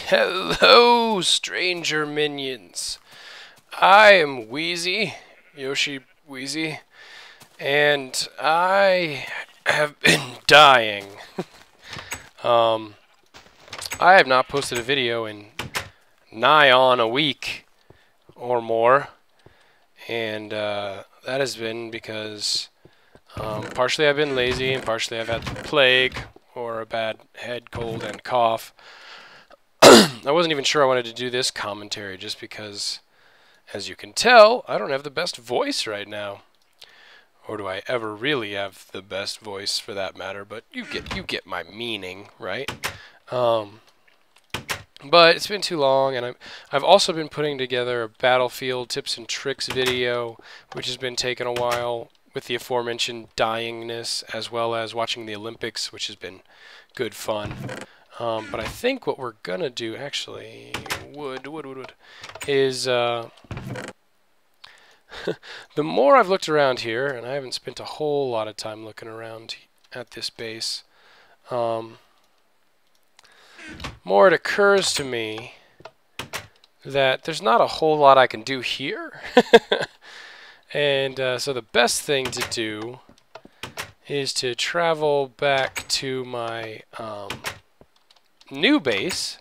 Hello, stranger minions. I am Wheezy, Yoshi Wheezy, and I have been dying. I have not posted a video in nigh on a week or more, and that has been because partially I've been lazy and partially I've had the plague or a bad head cold and cough. I wasn't even sure I wanted to do this commentary just because, as you can tell, I don't have the best voice right now. Or do I ever really have the best voice for that matter, but you get my meaning, right? But it's been too long, and I've also been putting together a Battlefield tips and tricks video, which has been taking a while with the aforementioned dyingness, as well as watching the Olympics, which has been good fun. But I think what we're gonna do, actually, is the more I've looked around here, and I haven't spent a whole lot of time looking around at this base, more it occurs to me that there's not a whole lot I can do here. And so the best thing to do is to travel back to my new base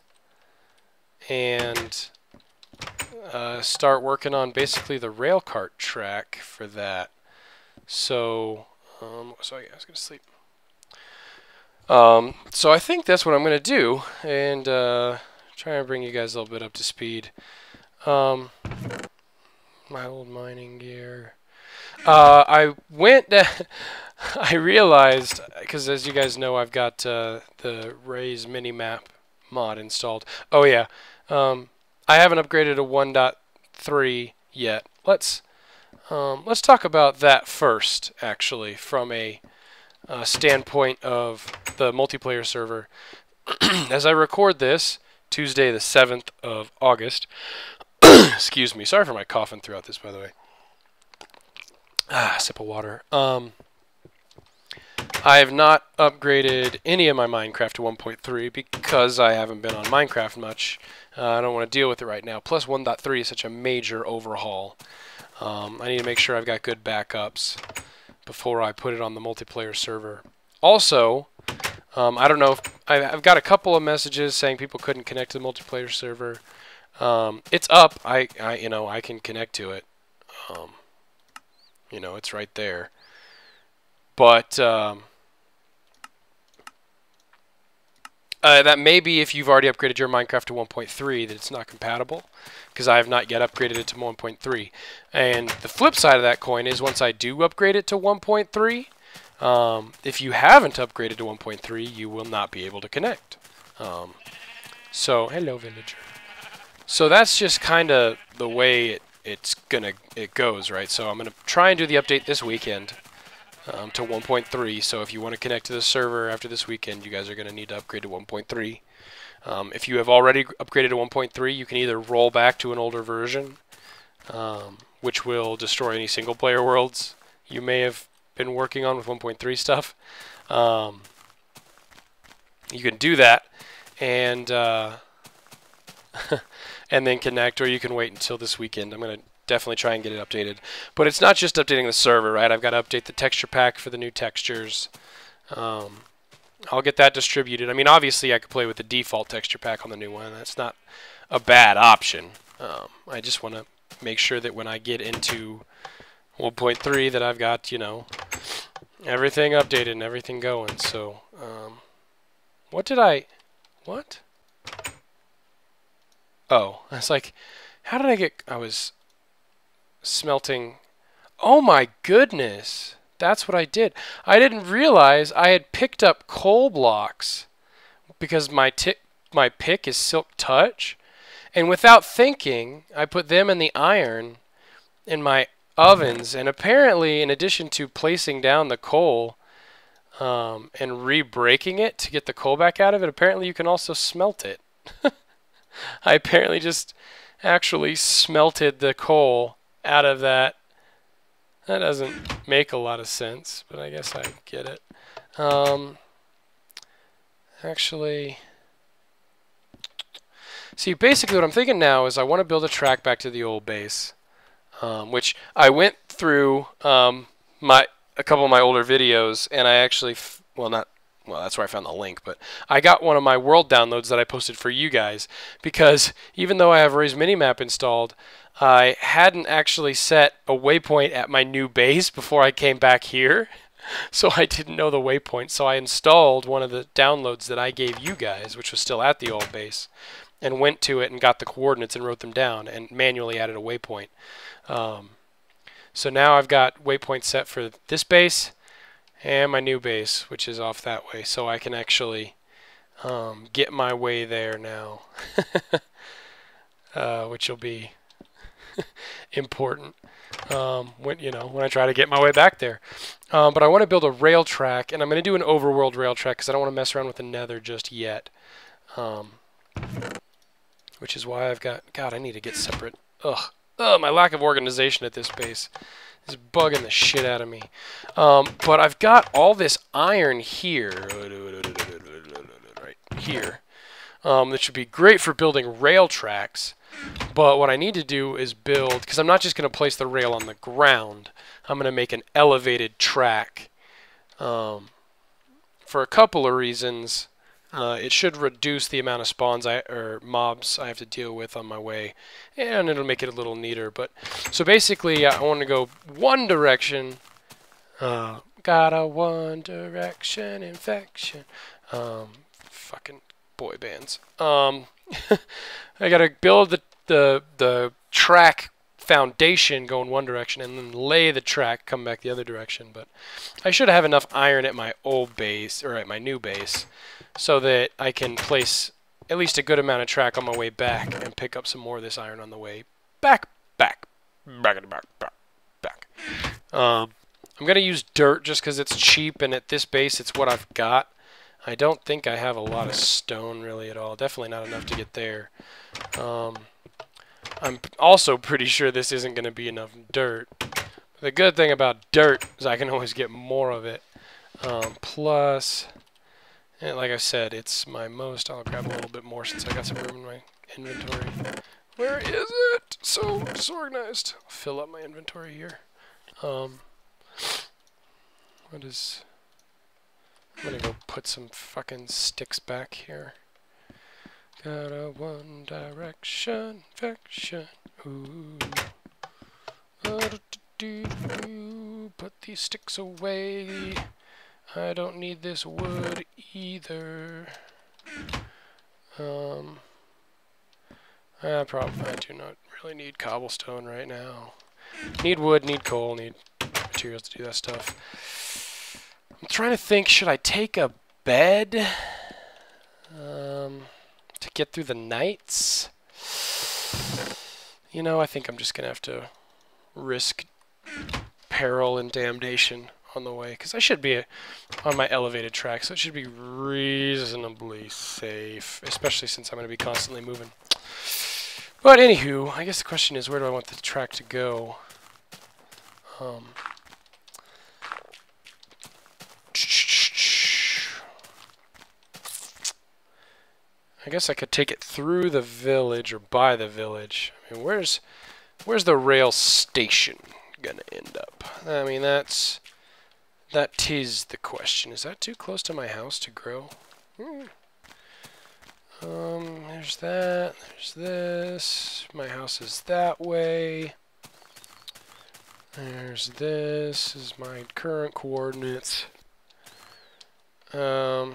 and start working on basically the rail cart track for that. So, sorry, I was gonna sleep. So I think that's what I'm gonna do, and try and bring you guys a little bit up to speed. My old mining gear. I went. I realized, because as you guys know, I've got the Ray's Minimap mod installed. Oh yeah, I haven't upgraded to 1.3 yet. Let's talk about that first, actually, from a standpoint of the multiplayer server. As I record this, Tuesday the 7th of August. Excuse me. Sorry for my coughing throughout this, by the way. Sip of water. I have not upgraded any of my Minecraft to 1.3 because I haven't been on Minecraft much. I don't want to deal with it right now. Plus 1.3 is such a major overhaul. I need to make sure I've got good backups before I put it on the multiplayer server. Also, I don't know if I've got a couple of messages saying people couldn't connect to the multiplayer server. It's up. I can connect to it. It's right there. But that may be if you've already upgraded your Minecraft to 1.3 that it's not compatible, because I have not yet upgraded it to 1.3. And the flip side of that coin is once I do upgrade it to 1.3, if you haven't upgraded to 1.3, you will not be able to connect. So, hello villager. So that's just kind of the way it goes, right? So I'm gonna try and do the update this weekend. To 1.3, so if you want to connect to the server after this weekend, you guys are going to need to upgrade to 1.3. If you have already upgraded to 1.3, you can either roll back to an older version, which will destroy any single-player worlds you may have been working on with 1.3 stuff. You can do that, and and then connect, or you can wait until this weekend. I'm going to definitely try and get it updated. But it's not just updating the server, right? I've got to update the texture pack for the new textures. I'll get that distributed. I mean, obviously, I could play with the default texture pack on the new one. That's not a bad option. I just want to make sure that when I get into 1.3 that I've got, everything updated and everything going. So, what? Oh, I was like, how did I get... I was smelting. Oh my goodness, that's what I did. I didn't realize I had picked up coal blocks because my pick is Silk Touch, and without thinking I put them in the iron in my ovens, and apparently in addition to placing down the coal and re-breaking it to get the coal back out of it, apparently you can also smelt it. I apparently just actually smelted the coal out of that. That doesn't make a lot of sense, but I guess I get it. Actually, See, basically what I'm thinking now is I want to build a track back to the old base, which I went through a couple of my older videos, and I actually, that's where I found the link, but I got one of my world downloads that I posted for you guys, because even though I have Ray's Minimap installed, I hadn't actually set a waypoint at my new base before I came back here. So I didn't know the waypoint, so I installed one of the downloads that I gave you guys, which was still at the old base, and went to it and got the coordinates and wrote them down and manually added a waypoint. So now I've got waypoints set for this base and my new base, which is off that way, so I can actually get my way there now, which will be important when I try to get my way back there. But I want to build a rail track, and I'm going to do an overworld rail track because I don't want to mess around with the nether just yet. Which is why I've got... God, I need to get separate... Ugh, my lack of organization at this base is bugging the shit out of me. But I've got all this iron here, right here, that should be great for building rail tracks. But what I need to do is build, because I'm not just going to place the rail on the ground, I'm going to make an elevated track for a couple of reasons. It should reduce the amount of spawns or mobs I have to deal with on my way, and it'll make it a little neater. But so basically, I want to go one direction. Got a one direction infection. Fucking boy bands. I gotta build the track foundation going one direction and then lay the track come back the other direction. But I should have enough iron at my old base, or at my new base, so that I can place at least a good amount of track on my way back and pick up some more of this iron on the way back. I'm gonna use dirt just because it's cheap, and at this base it's what I've got. I don't think I have a lot of stone really at all. Definitely not enough to get there. I'm also pretty sure this isn't going to be enough dirt. The good thing about dirt is I can always get more of it. Plus, and like I said, it's my most. I'll grab a little bit more since I got some room in my inventory. Where is it? So disorganized. I'll fill up my inventory here. What is... I'm gonna go put some fucking sticks back here. Got a one direction infection. Ooh. Put these sticks away. I don't need this wood either. I do not really need cobblestone right now. Need wood, need coal, need materials to do that stuff. I'm trying to think, should I take a bed to get through the nights? You know, I think I'm just going to have to risk peril and damnation on the way, because I should be on my elevated track, so it should be reasonably safe, especially since I'm going to be constantly moving. But anywho, I guess the question is, where do I want the track to go? I guess I could take it through the village or by the village. I mean, where's the rail station gonna end up? I mean, that is the question. Is that too close to my house to grow? There's that. There's this. My house is that way. There's this. This is my current coordinates. I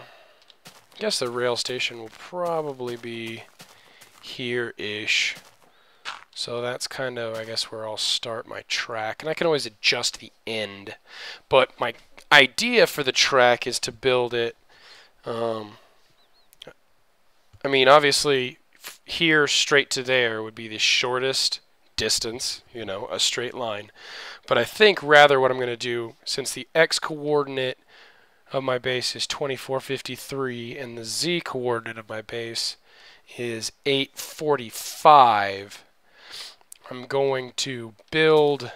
guess the rail station will probably be here-ish. So that's kind of, I guess, where I'll start my track. And I can always adjust the end. But my idea for the track is to build it... I mean, obviously, here straight to there would be the shortest distance, you know, a straight line. But I think rather what I'm going to do, since the x-coordinate of my base is 2453 and the z-coordinate of my base is 845, I'm going to build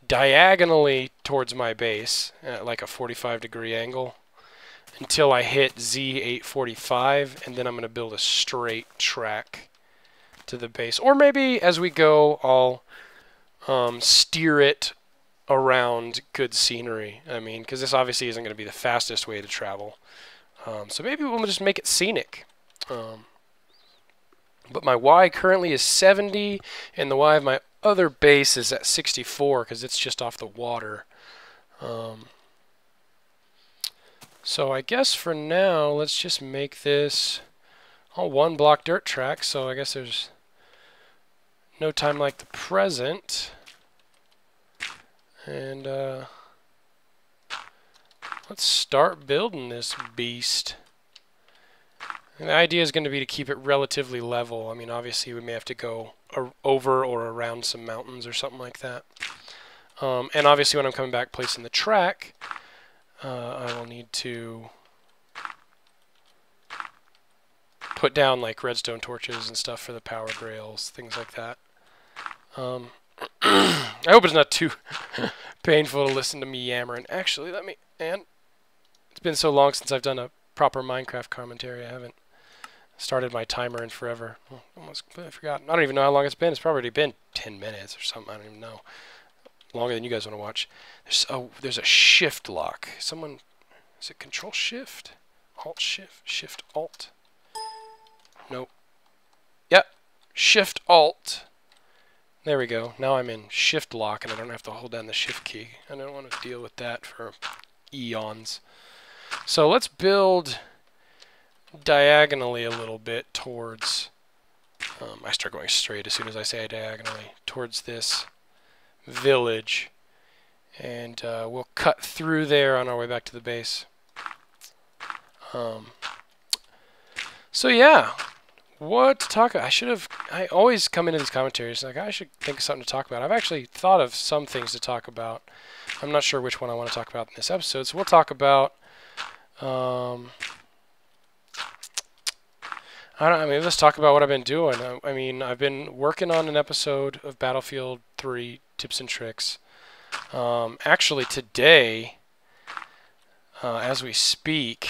diagonally towards my base at like a 45-degree angle until I hit Z845, and then I'm going to build a straight track to the base. Or maybe as we go, I'll steer it around good scenery. I mean, because this obviously isn't going to be the fastest way to travel. So maybe we'll just make it scenic. But my Y currently is 70, and the Y of my other base is at 64 because it's just off the water. So I guess for now, let's just make this all one block dirt track. So I guess there's no time like the present. And let's start building this beast. And the idea is going to be to keep it relatively level. I mean, obviously we may have to go over or around some mountains or something like that. And obviously when I'm coming back placing the track, I will need to put down like redstone torches and stuff for the power rails, things like that. I hope it's not too painful to listen to me yammering. Actually, it's been so long since I've done a proper Minecraft commentary. I haven't started my timer in forever. Oh, almost completely forgotten. I don't even know how long it's been. It's probably been 10 minutes or something. I don't even know. Longer than you guys want to watch. There's a shift lock. Is it control shift? Alt shift? Shift alt? Nope. Yep. Shift alt. There we go. Now I'm in shift lock and I don't have to hold down the shift key. I don't want to deal with that for eons. So let's build diagonally a little bit towards, I start going straight as soon as I say diagonally, towards this village. And we'll cut through there on our way back to the base. So yeah, what to talk about? I always come into these commentaries like I should think of something to talk about. I've actually thought of some things to talk about. I'm not sure which one I want to talk about in this episode, so we'll talk about let's talk about what I've been doing. I mean, I've been working on an episode of Battlefield 3 Tips and Tricks. Actually, today, as we speak,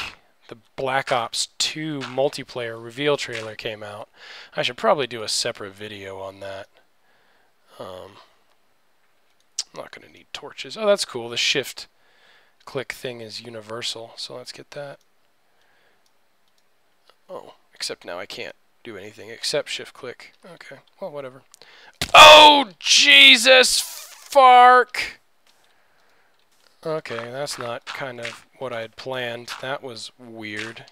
the Black Ops 2 multiplayer reveal trailer came out. I should probably do a separate video on that. I'm not going to need torches. Oh, that's cool. The shift click thing is universal, so let's get that. Oh. Except now I can't do anything except shift click. Okay, well, whatever. Oh, Jesus, fark! Okay, that's not kind of what I had planned. That was weird.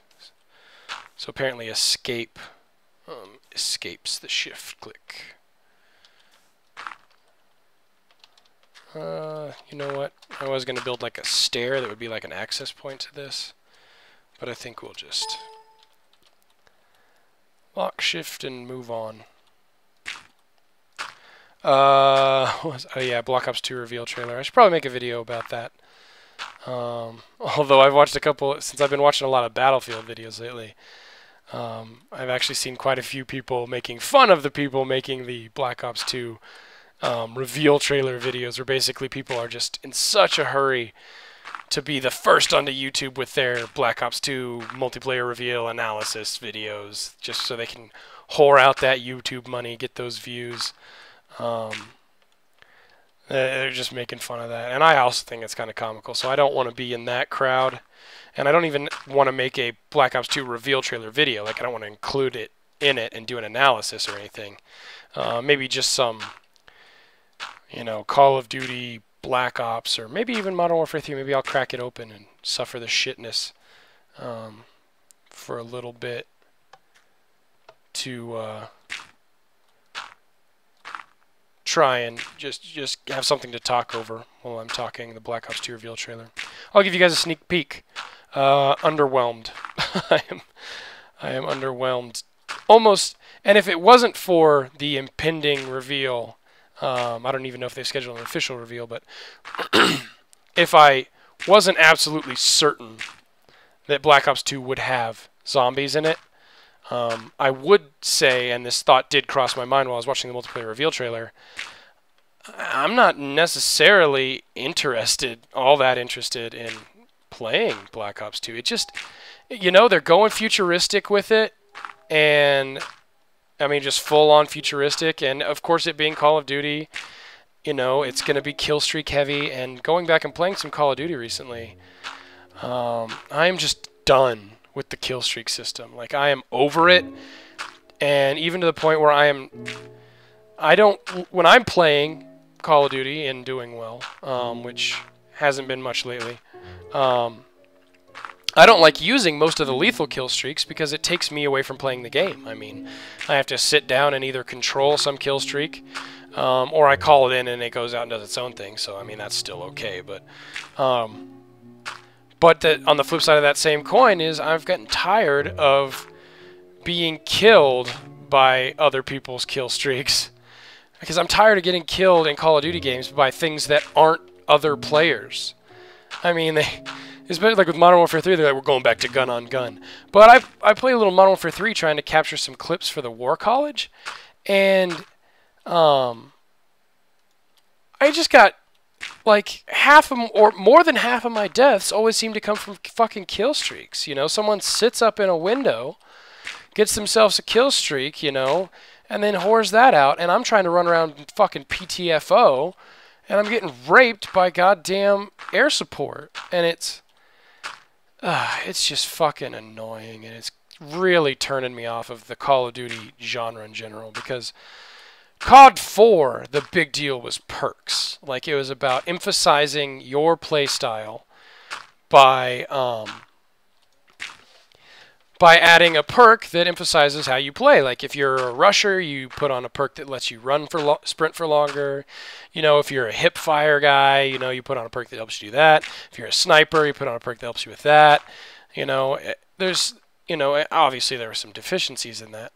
So apparently escape escapes the shift click. You know what? I was going to build like a stair that would be like an access point to this. But I think we'll just lock shift and move on. Oh yeah, Black Ops 2 reveal trailer. I should probably make a video about that. Although I've watched a couple, since I've been watching a lot of Battlefield videos lately, I've actually seen quite a few people making fun of the people making the Black Ops 2 reveal trailer videos, where basically people are just in such a hurry to be the first onto YouTube with their Black Ops 2 multiplayer reveal analysis videos, just so they can whore out that YouTube money, get those views. They're just making fun of that. And I also think it's kind of comical, so I don't want to be in that crowd. And I don't even want to make a Black Ops 2 reveal trailer video. Like, I don't want to include it in it and do an analysis or anything. Maybe just some, you know, Call of Duty Black Ops, or maybe even Modern Warfare 3. Maybe I'll crack it open and suffer the shitness for a little bit to try and just have something to talk over while I'm talking the Black Ops 2 reveal trailer. I'll give you guys a sneak peek. Underwhelmed. I am underwhelmed. Almost. And if it wasn't for the impending reveal, I don't even know if they've scheduled an official reveal, but if I wasn't absolutely certain that Black Ops 2 would have zombies in it, I would say, and this thought did cross my mind while I was watching the multiplayer reveal trailer, I'm not necessarily all that interested in playing Black Ops 2. It just, you know, they're going futuristic with it, and I mean, just full-on futuristic, and of course it being Call of Duty, you know, it's going to be kill streak heavy, and going back and playing some Call of Duty recently, I'm just done with the kill streak system. Like, I am over it, and even to the point where when I'm playing Call of Duty and doing well, which hasn't been much lately, I don't like using most of the lethal kill streaks because it takes me away from playing the game. I mean, I have to sit down and either control some kill streak, or I call it in and it goes out and does its own thing. So, I mean, that's still okay. But on the flip side of that same coin is I've gotten tired of being killed by other people's kill streaks. Because I'm tired of getting killed in Call of Duty games by things that aren't other players. I mean, it's better, like with Modern Warfare 3, they're like, we're going back to gun on gun. But I play a little Modern Warfare 3 trying to capture some clips for the War College, and I just got like half of, or more than half of my deaths always seem to come from fucking kill streaks. You know, someone sits up in a window, gets themselves a kill streak, you know, and then whores that out, and I'm trying to run around and fucking PTFO, and I'm getting raped by goddamn air support, and it's just fucking annoying, and it's really turning me off of the Call of Duty genre in general, because COD 4, the big deal was perks. Like, it was about emphasizing your playstyle by adding a perk that emphasizes how you play. Like, if you're a rusher, you put on a perk that lets you run for sprint for longer. You know, if you're a hip fire guy, you know, you put on a perk that helps you do that. If you're a sniper, you put on a perk that helps you with that. You know, obviously there were some deficiencies in that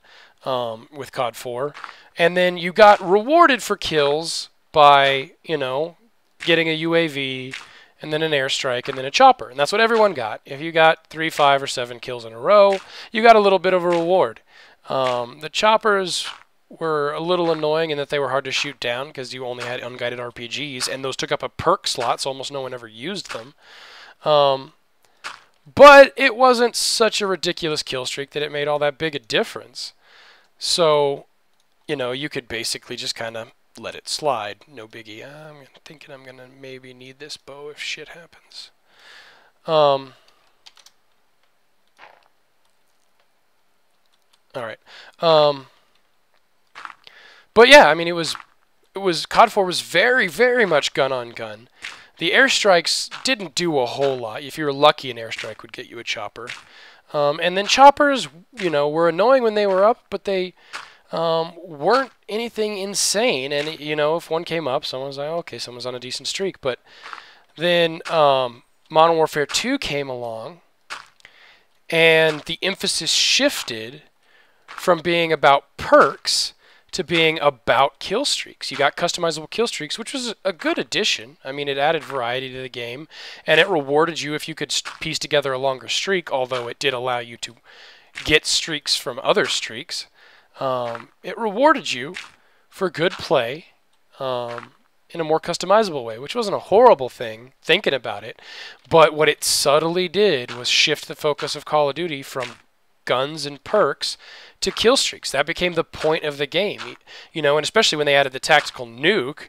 with COD 4. And then you got rewarded for kills by, you know, getting a UAV, and then an airstrike, and then a chopper. And that's what everyone got. If you got 3, 5, or 7 kills in a row, you got a little bit of a reward. The choppers were a little annoying in that they were hard to shoot down because you only had unguided RPGs, and those took up a perk slot, so almost no one ever used them. But it wasn't such a ridiculous kill streak that it made all that big a difference. So, you know, you could basically just kind of let it slide. No biggie. I'm thinking I'm going to maybe need this bow if shit happens. Alright. But yeah, I mean, it was COD 4 was very, very much gun on gun. The airstrikes didn't do a whole lot. If you were lucky, an airstrike would get you a chopper. And then choppers, you know, were annoying when they were up, but they weren't anything insane. And, you know, if one came up, someone was like, oh, okay, someone's on a decent streak. But then Modern Warfare 2 came along, and the emphasis shifted from being about perks to being about kill streaks. You got customizable kill streaks, which was a good addition. I mean, it added variety to the game, and it rewarded you if you could piece together a longer streak, although it did allow you to get streaks from other streaks. It rewarded you for good play in a more customizable way, which wasn't a horrible thing, thinking about it, but what it subtly did was shift the focus of Call of Duty from guns and perks to kill streaks. That became the point of the game, you know, and especially when they added the tactical nuke,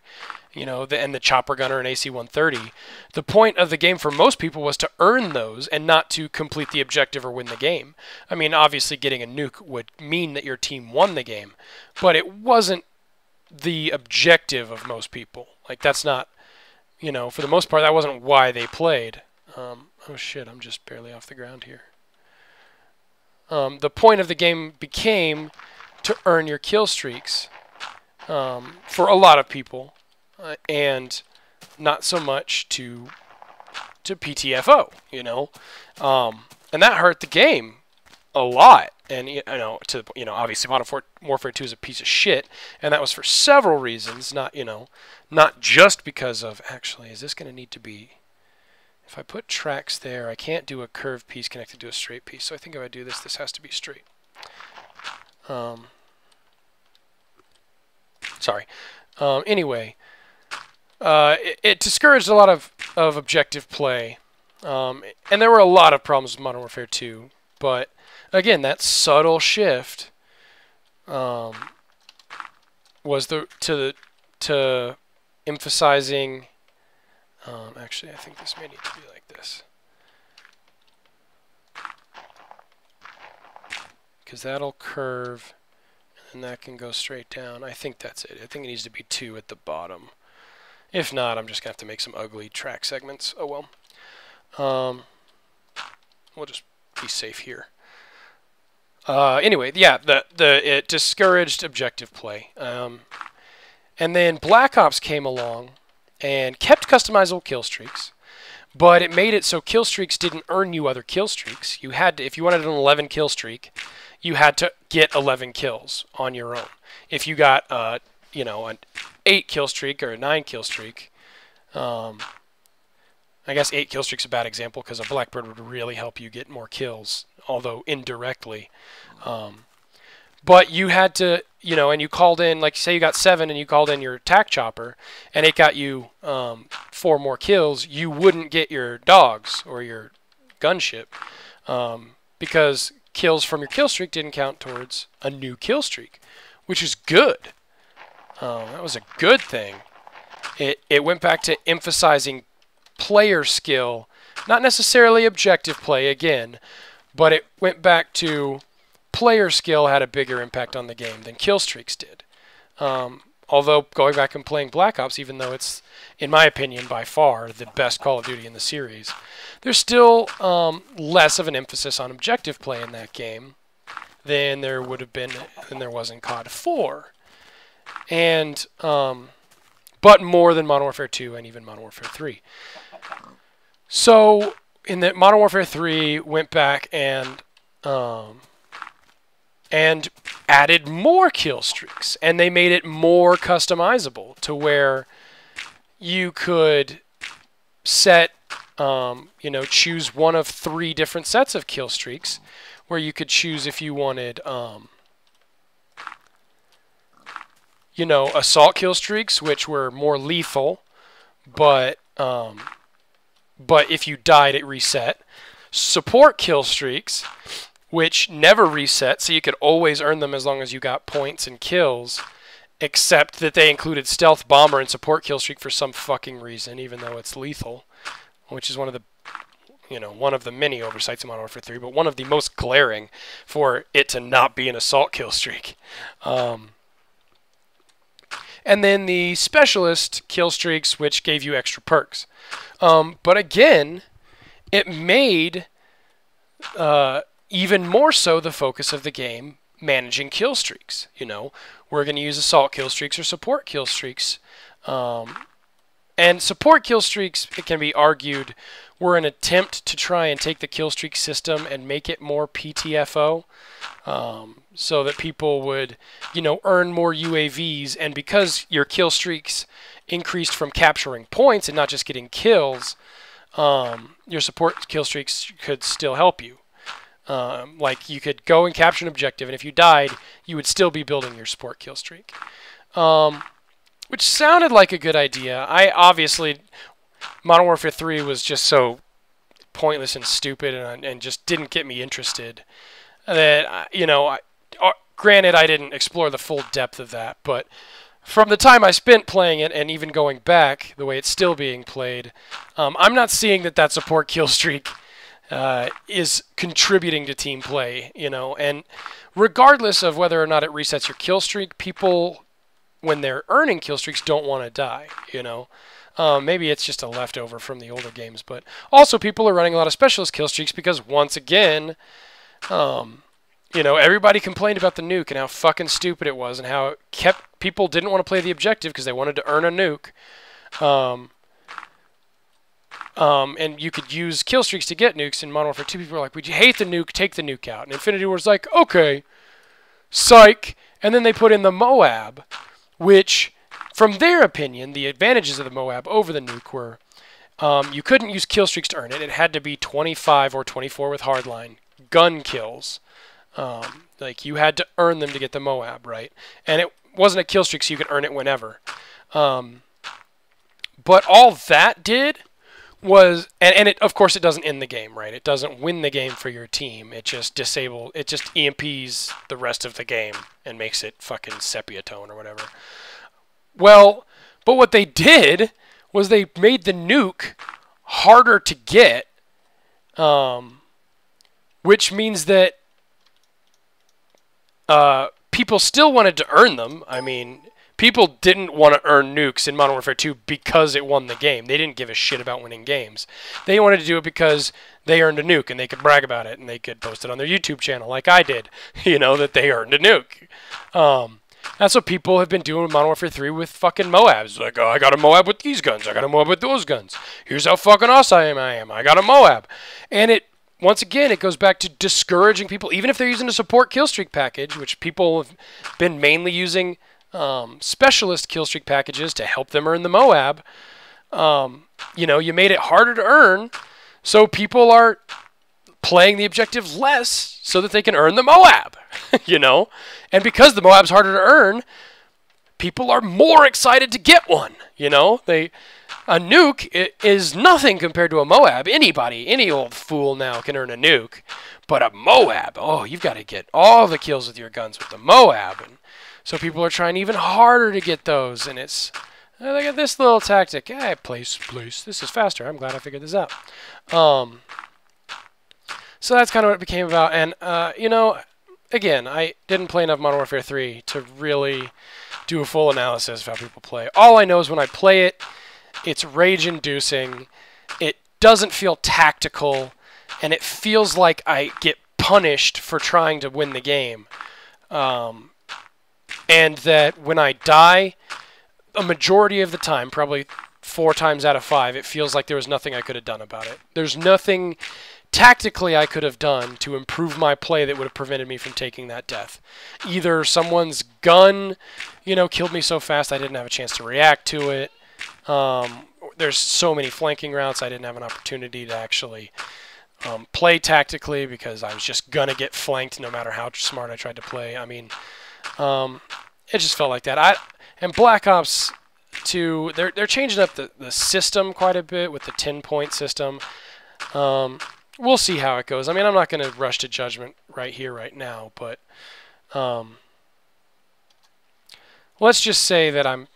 you know, and the chopper gunner and AC-130. The point of the game for most people was to earn those and not to complete the objective or win the game. I mean, obviously getting a nuke would mean that your team won the game, but it wasn't the objective of most people. Like, that's not, you know, for the most part, that wasn't why they played. Oh shit, I'm just barely off the ground here. The point of the game became to earn your kill streaks for a lot of people, and not so much to PTFO, you know, and that hurt the game a lot. And you know, obviously Modern Warfare 2 is a piece of shit, and that was for several reasons. Not just because of, actually, is this going to need to be? If I put tracks there, I can't do a curved piece connected to a straight piece. So I think if I do this, this has to be straight. Sorry. Anyway, it discouraged a lot of objective play. And there were a lot of problems with Modern Warfare 2. But, again, that subtle shift was to emphasizing. Actually, I think this may need to be like this, because that'll curve, and that can go straight down. I think that's it. I think it needs to be 2 at the bottom. If not, I'm just gonna have to make some ugly track segments. Oh well. We'll just be safe here. Anyway, yeah, it discouraged objective play. And then Black Ops came along and kept customizable kill streaks, but it made it so kill streaks didn't earn you other kill streaks. You had to, if you wanted an 11 kill streak, you had to get 11 kills on your own. If you got an 8 kill streak or a 9 kill streak, I guess 8 kill streak's a bad example because a Blackbird would really help you get more kills, although indirectly. But you had to, and you called in, like say you got 7 and you called in your tac chopper and it got you 4 more kills, you wouldn't get your dogs or your gunship because kills from your kill streak didn't count towards a new kill streak, which is good. That was a good thing. It went back to emphasizing player skill, not necessarily objective play again, but it went back to player skill had a bigger impact on the game than kill streaks did. Although going back and playing Black Ops, even though it's, in my opinion, by far the best Call of Duty in the series, there's still less of an emphasis on objective play in that game than there would have been than there was in COD 4. And but more than Modern Warfare 2 and even Modern Warfare 3. So in the Modern Warfare 3 went back and added more kill streaks, and they made it more customizable to where you could set, choose one of 3 different sets of kill streaks, where you could choose if you wanted, assault kill streaks, which were more lethal, but if you died, it reset. Support kill streaks, which never reset, so you could always earn them as long as you got points and kills, except that they included stealth bomber and support kill streak for some fucking reason, even though it's lethal, which is one of the many oversights in Modern Warfare 3, but one of the most glaring for it to not be an assault kill streak. And then the specialist kill streaks, which gave you extra perks. But again, it made even more so the focus of the game managing kill streaks. We're going to use assault kill streaks or support kill streaks. And support kill streaks, it can be argued, were an attempt to try and take the kill streak system and make it more PTFO. So that people would, earn more UAVs, and because your kill streaks increased from capturing points and not just getting kills, your support kill streaks could still help you. Like you could go and capture an objective, and if you died, you would still be building your support kill streak. Which sounded like a good idea. Obviously, Modern Warfare 3 was just so pointless and stupid and just didn't get me interested. That, granted, I didn't explore the full depth of that, but from the time I spent playing it and even going back, the way it's still being played, I'm not seeing that support kill streak is contributing to team play, and regardless of whether or not it resets your kill streak, people, when they're earning kill streaks, don't want to die, maybe it's just a leftover from the older games, but also people are running a lot of specialist kill streaks because, once again, everybody complained about the nuke and how fucking stupid it was and how it kept people didn't want to play the objective because they wanted to earn a nuke. And you could use kill streaks to get nukes. In Modern Warfare 2, people were like, would you hate the nuke? Take the nuke out. And Infinity Ward's like, okay, psych. And then they put in the Moab, which, from their opinion, the advantages of the Moab over the nuke were you couldn't use kill streaks to earn it. It had to be 25 or 24 with hardline gun kills. Like you had to earn them to get the Moab, right? And it wasn't a kill streak, so you could earn it whenever. But all that did was, and it, of course, it doesn't end the game, right? It doesn't win the game for your team. It just it just EMPs the rest of the game and makes it fucking sepia tone or whatever. Well, but what they did was they made the nuke harder to get, which means that people still wanted to earn them. I mean, people didn't want to earn nukes in Modern Warfare 2 because it won the game. They didn't give a shit about winning games. They wanted to do it because they earned a nuke and they could brag about it and they could post it on their YouTube channel like I did, that they earned a nuke. That's what people have been doing with Modern Warfare 3 with fucking Moabs. Like, oh, I got a Moab with these guns. I got a Moab with those guns. Here's how fucking awesome I am. I got a Moab. And once again, it goes back to discouraging people, even if they're using a support killstreak package, which people have been mainly using specialist killstreak packages to help them earn the Moab. You made it harder to earn, so people are playing the objective less so that they can earn the Moab, And because the Moab's harder to earn, people are more excited to get one, A nuke is nothing compared to a Moab. Any old fool now can earn a nuke. But a Moab, oh, you've got to get all the kills with your guns with the Moab. And so people are trying even harder to get those. And it's, look at this little tactic. Hey, place. This is faster. I'm glad I figured this out. So that's kind of what it became about. And, again, I didn't play enough Modern Warfare 3 to really do a full analysis of how people play. All I know is when I play it, it's rage-inducing, it doesn't feel tactical, and it feels like I get punished for trying to win the game. And that when I die, a majority of the time, probably 4 times out of 5, it feels like there was nothing I could have done about it. There's nothing tactically I could have done to improve my play that would have prevented me from taking that death. Either someone's gun, killed me so fast I didn't have a chance to react to it. There's so many flanking routes I didn't have an opportunity to actually play tactically because I was just gonna get flanked no matter how smart I tried to play. I mean, it just felt like that. And Black Ops 2, they're changing up the system quite a bit with the 10-point system. We'll see how it goes. I mean, I'm not going to rush to judgment right here, right now, but let's just say that I'm,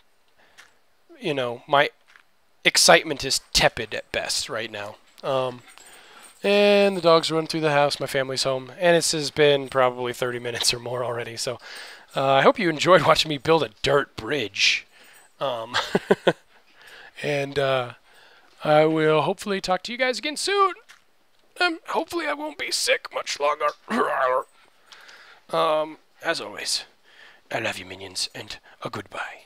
my excitement is tepid at best right now. And the dogs run through the house, my family's home, and it has been probably 30 minutes or more already, so I hope you enjoyed watching me build a dirt bridge. And I will hopefully talk to you guys again soon. Hopefully I won't be sick much longer. As always, I love you, minions, and a goodbye.